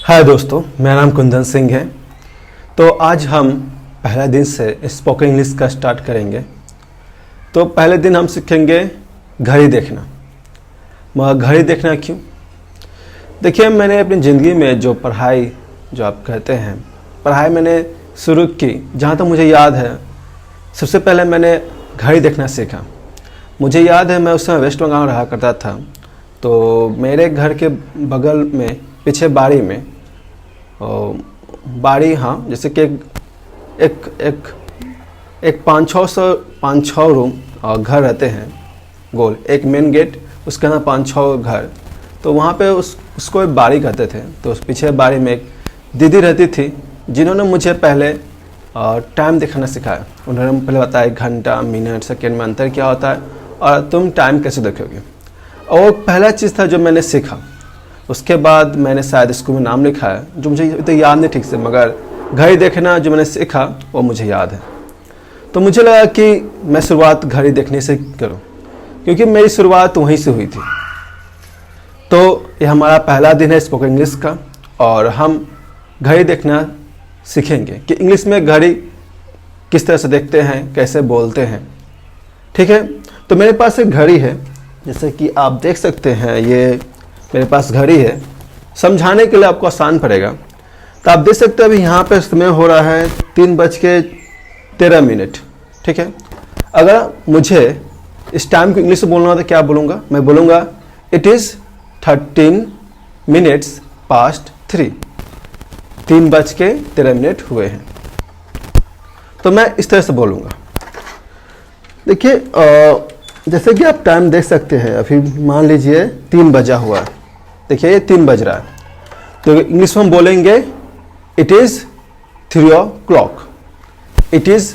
हाय दोस्तों, मेरा नाम कुंदन सिंह है। तो आज हम पहला दिन से स्पोकन इंग्लिश का स्टार्ट करेंगे। तो पहले दिन हम सीखेंगे घड़ी देखना। मगर घड़ी देखना क्यों? देखिए, मैंने अपनी ज़िंदगी में जो पढ़ाई जो आप कहते हैं पढ़ाई मैंने शुरू की, जहाँ तक मुझे याद है सबसे पहले मैंने घड़ी देखना सीखा। मुझे याद है मैं उस समय वेस्ट बंगाल रहा करता था। तो मेरे घर के बगल में पीछे बाड़ी में हाँ, जैसे कि एक 5-6 रूम और घर रहते हैं गोल, एक मेन गेट, उसके अंदर 5-6 घर। तो वहाँ पे उसको एक बाड़ी कहते थे। तो उस पीछे बाड़ी में एक दीदी रहती थी जिन्होंने मुझे पहले टाइम दिखाना सिखाया। उन्होंने पहले बताया घंटा, मिनट, सेकेंड में अंतर क्या होता है और तुम टाइम कैसे देखोगे। और वो पहला चीज़ था जो मैंने सीखा। उसके बाद मैंने शायद स्कूल में नाम लिखा है, जो मुझे तो याद नहीं ठीक से, मगर घड़ी देखना जो मैंने सीखा वो मुझे याद है। तो मुझे लगा कि मैं शुरुआत घड़ी देखने से करूं, क्योंकि मेरी शुरुआत वहीं से हुई थी। तो ये हमारा पहला दिन है स्पोकन इंग्लिश का, और हम घड़ी देखना सीखेंगे कि इंग्लिश में घड़ी किस तरह से देखते हैं, कैसे बोलते हैं। ठीक है, तो मेरे पास एक घड़ी है, जैसे कि आप देख सकते हैं। ये मेरे पास घड़ी है, समझाने के लिए आपको आसान पड़ेगा। तो आप देख सकते हैं अभी यहाँ पे समय हो रहा है 3:13। ठीक है, अगर मुझे इस टाइम को इंग्लिश में बोलना हो तो क्या बोलूँगा? मैं बोलूँगा इट इज़ 13 minutes past 3। 3:13 हुए हैं। तो मैं इस तरह से बोलूँगा। देखिए, जैसे कि आप टाइम देख सकते हैं, अभी मान लीजिए 3 बजा हुआ है। देखिए, ये 3 बज रहा है। तो इंग्लिश में हम बोलेंगे it is 3 o'clock। It is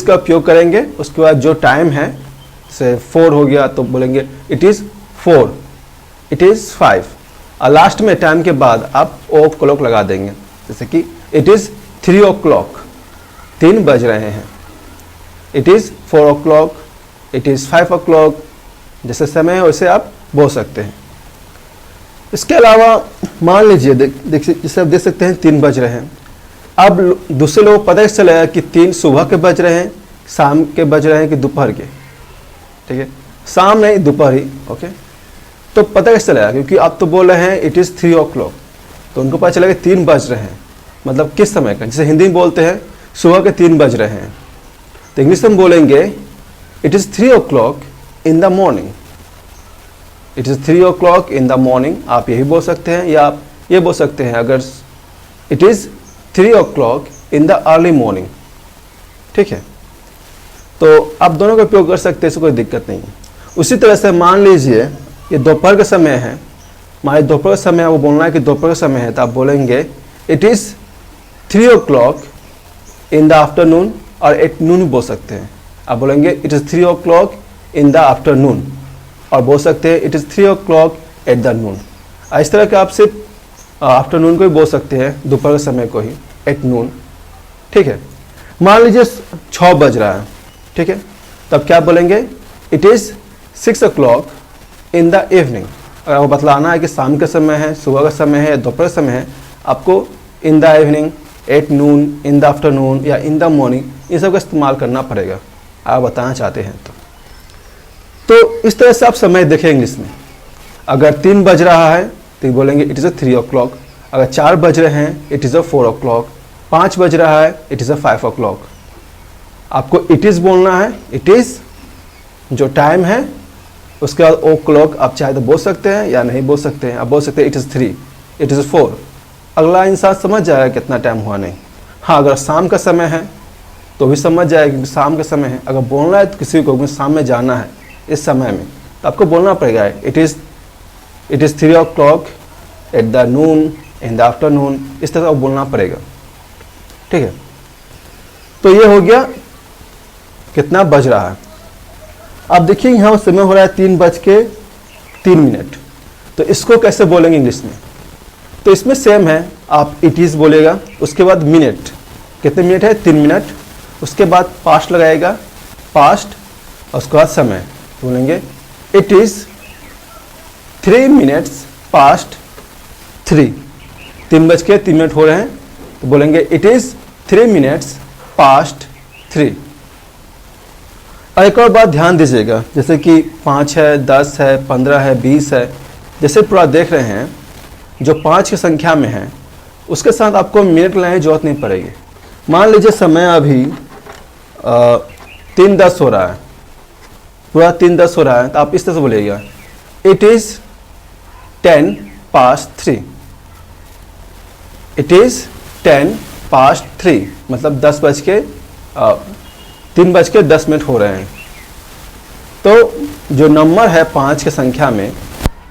का उपयोग करेंगे। उसके बाद जो टाइम है, जैसे 4 हो गया तो बोलेंगे इट इज़ 4, इट इज़ 5। और लास्ट में टाइम के बाद आप ओ क्लॉक लगा देंगे, जैसे कि इट इज़ 3 o'clock, 3 बज रहे हैं। It is 4 o'clock, it is 5 o'clock। जैसे समय है वैसे आप बोल सकते हैं। इसके अलावा मान लीजिए जैसे आप देख सकते हैं 3 बज रहे हैं। अब दूसरे लोगों को पता ही चलेगा कि 3 सुबह के बज रहे हैं, शाम के बज रहे हैं कि दोपहर के। ठीक है, शाम नहीं, दोपहर ही। ओके, तो पता कैसे चलेगा? क्योंकि आप तो बोल रहे हैं इट इज़ 3 o'clock, तो उनको पता चलेगा 3 बज रहे हैं, मतलब किस समय का। जैसे हिंदी में बोलते हैं सुबह के 3 बज रहे हैं, तो इंग्लिश में बोलेंगे it is 3 o'clock in the morning. It is 3 o'clock in the morning. आप यही बोल सकते हैं, या आप ये बोल सकते हैं अगर it is 3 o'clock in the early morning. ठीक है, तो आप दोनों का उपयोग कर सकते हैं, इससे कोई दिक्कत नहीं है। उसी तरह से मान लीजिए ये दोपहर का समय है, हमारे दोपहर का समय है, वो बोलना है कि दोपहर का समय है, तो आप बोलेंगे it is 3 o'clock in the afternoon, और एट नून बोल सकते हैं। आप बोलेंगे it is 3 o'clock in the afternoon, और बोल सकते हैं it is 3 o'clock at the noon. इस तरह के आप सिर्फ आफ्टरनून को ही बोल सकते हैं, दोपहर के समय को ही, एट नून। ठीक है, मान लीजिए 6 बज रहा है। ठीक है, तब क्या बोलेंगे it is 6 o'clock in the evening. अगर वो बतलाना है कि शाम का समय है, सुबह का समय है, दोपहर का समय है, आपको in the evening, at noon, in the afternoon या इन द मॉर्निंग, इन सब का इस्तेमाल करना पड़ेगा आप बताना चाहते हैं तो इस तरह से आप समय देखें इंग्लिश में। अगर 3 बज रहा है तो बोलेंगे इट इज़ 3 o'clock। अगर 4 बज रहे हैं इट इज़ 4 o'clock। 5 बज रहा है इट इज़ 5 o'clock। आपको इट इज़ बोलना है, इट इज़ जो टाइम है, उसके बाद ओ क्लॉक आप चाहे तो बोल सकते हैं या नहीं बोल सकते हैं। आप बोल सकते हैं इट इज़ 3, इट इज़ 4। अगला इंसान समझ जाएगा कितना टाइम हुआ नहीं। हाँ, अगर शाम का समय है तो भी समझ जाएगा कि शाम का समय है। अगर बोलना है तो किसी को शाम में जाना है इस समय में, तो आपको बोलना पड़ेगा it is 3 o'clock at the Noon, in the afternoon. इस तरह से बोलना पड़ेगा। ठीक है, तो ये हो गया कितना बज रहा है। अब देखिए यहाँ समय हो रहा है 3:03। तो इसको कैसे बोलेंगे इंग्लिश में? तो इसमें सेम है, आप इट इज़ बोलेगा, उसके बाद मिनट, कितने मिनट है? 3 मिनट। उसके बाद पास्ट लगाएगा, पास्ट, और उसके बाद समय बोलेंगे इट इज़ 3 minutes past 3। 3:03 हो रहे हैं तो बोलेंगे इट इज़ 3 minutes past 3। और एक और बात ध्यान दीजिएगा, जैसे कि 5 है, 10 है, 15 है, 20 है, जैसे पूरा देख रहे हैं जो 5 की संख्या में है उसके साथ आपको मिनट लगाने की जरूरत नहीं पड़ेगी। मान लीजिए समय अभी 3:10 हो रहा है, पूरा 3:10 हो रहा है, तो आप इस तरह से बोलिएगा it is 10 past 3। It is 10 past 3 मतलब 3:10 हो रहे हैं। तो जो नंबर है 5 की संख्या में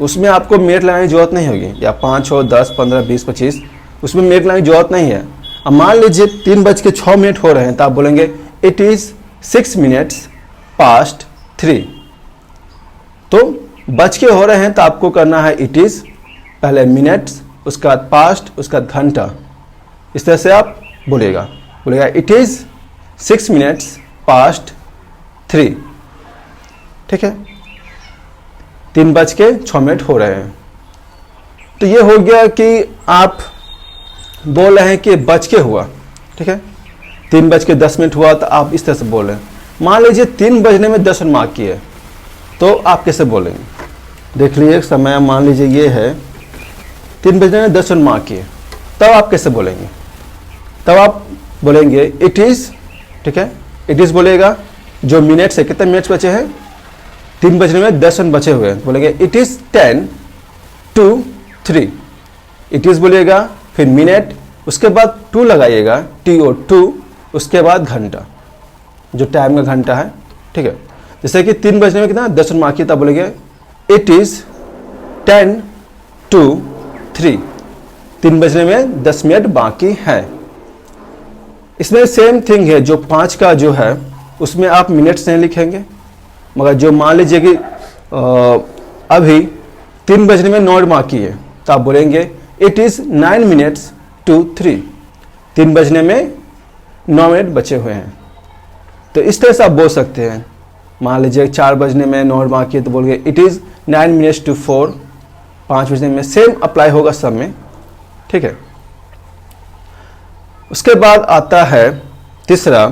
उसमें आपको मिनट लगाने की जरूरत नहीं होगी, या 5 हो, 10, 15, 20, 25, उसमें मिनट लगाने की जरूरत नहीं है। अब मान लीजिए 3:06 हो रहे हैं तो आप बोलेंगे इट इज़ 6 minutes past 3। तो बज के हो रहे हैं तो आपको करना है इट इज़, पहले मिनट्स, उसके बाद पास्ट, उसके बाद घंटा, इस तरह से आप बोलेगा इट इज़ 6 minutes past 3। ठीक है, 3:06 हो रहे हैं। तो ये हो गया कि आप बोल रहे हैं कि बज के हुआ। ठीक है, 3:10 हुआ तो आप इस तरह से बोल रहे हैं। मान लीजिए 3 बजने में 10 मार्क की है तो आप कैसे बोलेंगे? देख लीजिए समय, मान लीजिए ये है 3 बजने में 10 मार्क की है, तब आप कैसे बोलेंगे? तब आप बोलेंगे इट इज़। ठीक है, इट इज़ बोलेगा, जो मिनट्स है, कितने मिनट्स बचे हैं? 3 बजने में 10 बचे हुए हैं, बोलेंगे it is 10 to 3। It is बोलिएगा, फिर मिनट, उसके बाद 2 लगाइएगा, TO2, उसके बाद घंटा, जो टाइम का घंटा है। ठीक है, जैसे कि 3 बजने में कितना 10 मार्क की, तब बोलेंगे इट इज़ 10 to 3। 3 बजने में 10 मिनट बाकी है। इसमें सेम थिंग है, जो 5 का जो है उसमें आप मिनट्स नहीं लिखेंगे, मगर जो मान लीजिए कि अभी 3 बजने में 9 मार्क की है तो आप बोलेंगे इट इज़ 9 minutes to 3। 3 बजने में 9 मिनट बचे हुए हैं। तो इस तरह से आप बोल सकते हैं। मान लीजिए 4 बजने में 9 मार्क की है तो बोलेंगे इट इज़ 9 minutes to 4। 5 बजने में सेम अप्लाई होगा सब में। ठीक है, उसके बाद आता है तीसरा,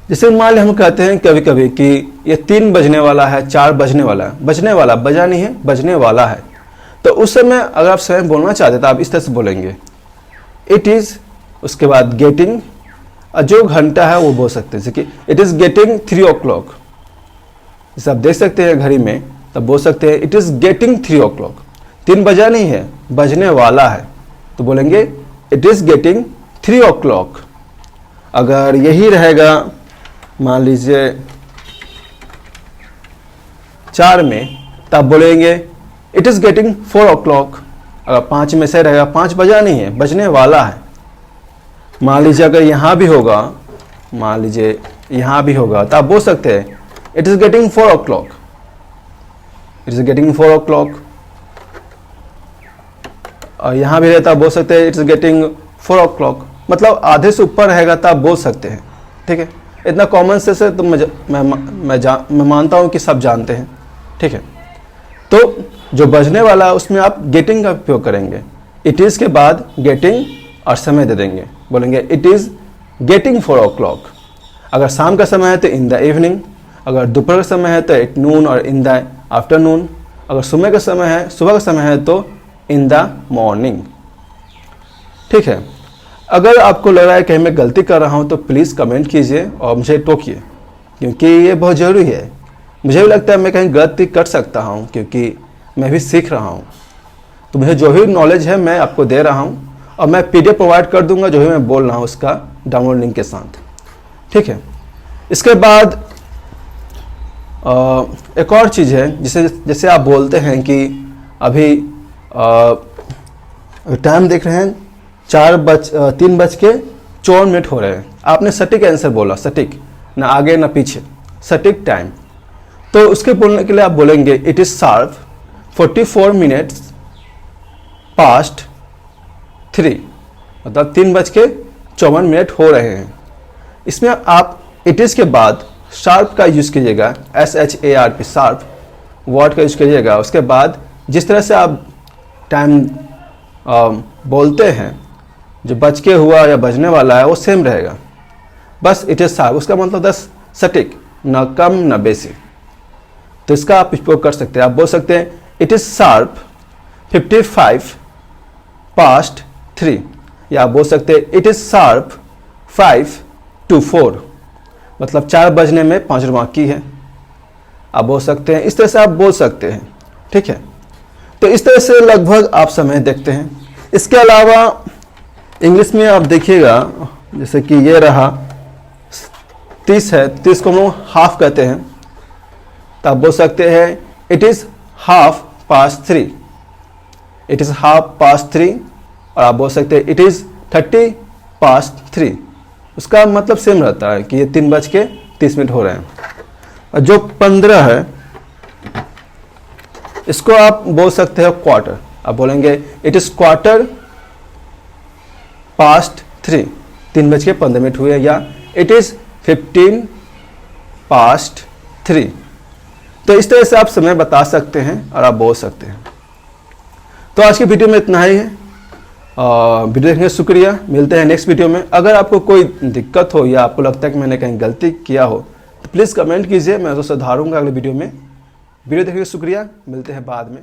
जैसे मान लीजिए हम कहते हैं कभी कभी कि ये 3 बजने वाला है, 4 बजने वाला है, बजा नहीं है, बजने वाला है, तो उस समय अगर आप स्वयं बोलना चाहते तो आप इस तरह से बोलेंगे इट इज़, उसके बाद गेटिंग, जो घंटा है वो बोल सकते हैं, जैसे कि इट इज़ गेटिंग 3 o'clock। जैसे आप देख सकते हैं घड़ी में, तब बोल सकते हैं इट इज़ गेटिंग 3 o'clock। 3 बजा नहीं है, बजने वाला है, तो बोलेंगे इट इज़ गेटिंग 3 o'clock। अगर यही रहेगा, मान लीजिए 4 में, तब बोलेंगे इट इज़ गेटिंग 4 o'clock। अगर 5 में से रहेगा, 5 बजा नहीं है, बजने वाला है। मान लीजिए अगर यहाँ भी होगा, मान लीजिए यहाँ भी होगा, तो आप बोल सकते हैं it is getting 4 o'clock। It is getting 4 o'clock। और यहाँ भी रहता, आप बोल सकते हैं इट इज़ गेटिंग 4 o'clock। मतलब आधे से ऊपर रहेगा तो आप बोल सकते हैं। ठीक है, इतना कॉमन सेंस है तो मैं मानता हूँ कि सब जानते हैं। ठीक है, तो जो बजने वाला है उसमें आप गेटिंग का उपयोग करेंगे। इट इज़ के बाद गेटिंग और समय दे देंगे, बोलेंगे इट इज़ गेटिंग 4 o'clock। अगर शाम का समय है तो इन द इवनिंग, अगर दोपहर का समय है तो एट नून और इन द आफ्टरनून, अगर सुबह का समय है तो इन द मॉर्निंग। ठीक है, अगर आपको लग रहा है कि मैं गलती कर रहा हूं तो प्लीज़ कमेंट कीजिए और मुझे टोकिए, क्योंकि ये बहुत ज़रूरी है। मुझे भी लगता है मैं कहीं गलती कर सकता हूं, क्योंकि मैं भी सीख रहा हूं। तो मुझे जो भी नॉलेज है मैं आपको दे रहा हूं, और मैं PDF प्रोवाइड कर दूंगा जो भी मैं बोल रहा हूं उसका डाउनलोड लिंक के साथ। ठीक है, इसके बाद एक और चीज़ है, जैसे आप बोलते हैं कि अभी टाइम देख रहे हैं 3:54 हो रहे हैं, आपने सटीक आंसर बोला, सटीक, ना आगे ना पीछे, सटीक टाइम। तो उसके बोलने के लिए आप बोलेंगे it is sharp 44 minutes past 3, मतलब 3:54 हो रहे हैं। इसमें आप इट इज़ के बाद शार्प का यूज़ कीजिएगा, SHARP, शार्प वर्ड का यूज़ कीजिएगा। उसके बाद जिस तरह से आप टाइम बोलते हैं, जो बज के हुआ या बजने वाला है वो सेम रहेगा, बस इट इज़ शार्प, उसका मतलब 10 सटीक, ना कम ना बेसी। तो इसका आप उपयोग कर सकते हैं। आप बोल सकते हैं इट इज़ शार्प 55 पास्ट 3, या आप बोल सकते हैं इट इज़ शार्प 5 to 4, मतलब 4 बजने में 5 बाकी है। आप बोल सकते हैं, इस तरह से आप बोल सकते हैं, ठीक है। तो इस तरह से लगभग आप समय देखते हैं। इसके अलावा इंग्लिश में आप देखिएगा, जैसे कि ये रहा 30 है, 30 को हम लोग हाफ कहते हैं, तो आप बोल सकते हैं it is half past 3, it is half past 3, और आप बोल सकते हैं इट इज़ 30 पास्ट 3। उसका मतलब सेम रहता है कि ये 3:30 हो रहे हैं। और जो 15 है इसको आप बोल सकते हैं क्वार्टर, आप बोलेंगे इट इज़ क्वार्टर पास्ट 3, 3:15 हुए, या इट इज़ 15 पास्ट 3। तो इस तरह से आप समय बता सकते हैं और आप बोल सकते हैं। तो आज की वीडियो में इतना ही है। वीडियो देखने का शुक्रिया। मिलते हैं नेक्स्ट वीडियो में। अगर आपको कोई दिक्कत हो या आपको लगता है कि मैंने कहीं गलती किया हो तो प्लीज़ कमेंट कीजिए, मैं उसको सुधारूंगा अगले वीडियो में। वीडियो देखने का शुक्रिया। मिलते हैं बाद में।